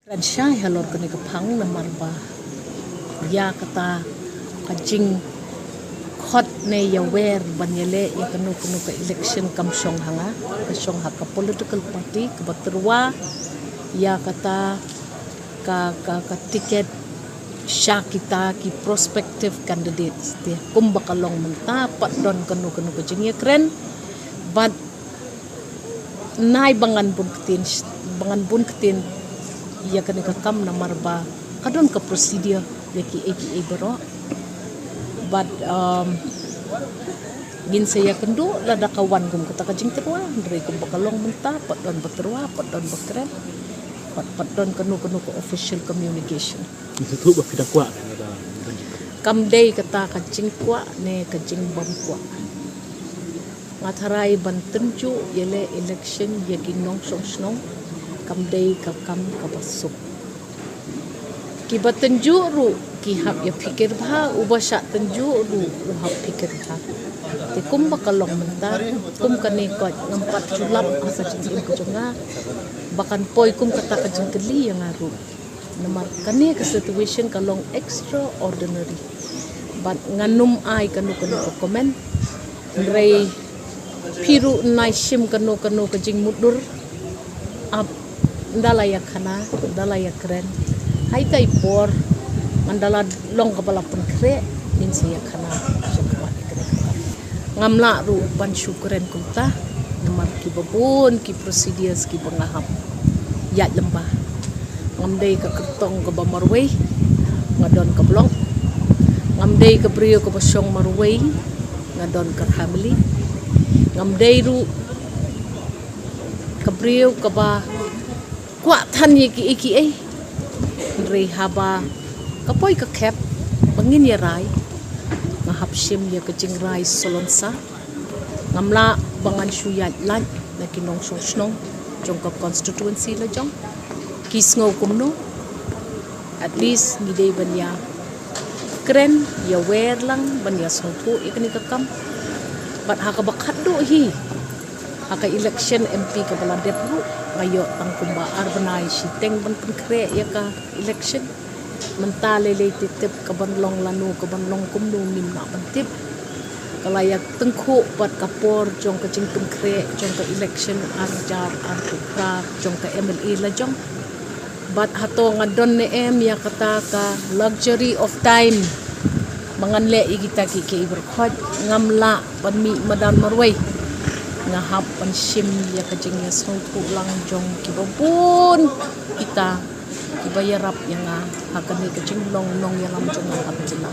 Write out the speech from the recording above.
Ransya halor kene kepang namar ba ya kata kajing khot ne ya wer banyele ya kanu ka election kamsong hanga kasong haka political party kebaterwa ya kata ka tiket sya kita ki prospective candidates dia kumbakalong menta pat don kanu kajing ya keren but nai bangan bun ketin ya kene kakam namar ba kadon ka procedure ya ki APA bero but gin saya kendo lada kawan gum kata kajing terwa ndre kum bakalong menta pat don baterwa pat don bakren pat don kanu ko official communication itu tu ba pida kwa kam day kata kajing kwa ne kajing bam kwa ngatarai bantenju yele election ya ginong song kam day kam kabasuk ki batenju ru ki hab ya pikir bha ubasha tenju ru hab pikir bha te kum bakalong menta kum kane ko ngampat sulap asa jing ko jonga bakan poi kum kata kajing keli yang aru namar kane ke situation kalong extraordinary but nganum ai kanu ko komen rei piru nai shim kanu kajing mudur ab ndalaya khana ndalaya keren hai tai por mandala long kepala penkre din saya khana syukran ngamla ru ban syukren kunta namar ki babun ki procedures ki bangahap ya lembah ngamdei ka kertong ka bamarway ngadon ka blong ngamdei ka brio ka basyong marway ngadon ka family ngamdei ru ka brio ka ba kwa than iki ai re haba kapoy ka kep bangin ya rai ngahap sim ya kajing rai solonsa ngamla bangan syuyat lan na kinong sosnong jong ka constituency la jong kisngo kumno at least ngidei banya kren ya wer lang banya songpu ikani kakam bat haka bakat do hi haka election MP ka baladep ru ngayo tang kumba arbanai siteng ban penkre ya ka election mentale le titip ka banlong lanu ka banlong kumnu nim na bantip kalayak tengku pat kapor jong ka jing penkre jong ka election arjar artukra jong ka MLA la jong bat hato ngadon ne ya kata ka luxury of time manganle igita ki berkhot ngamla panmi madan marway ngahap pansim ya kajing ya songku lang jong kibabun kita kibayarap yang hakani kajing long yang lam jong ngahap jena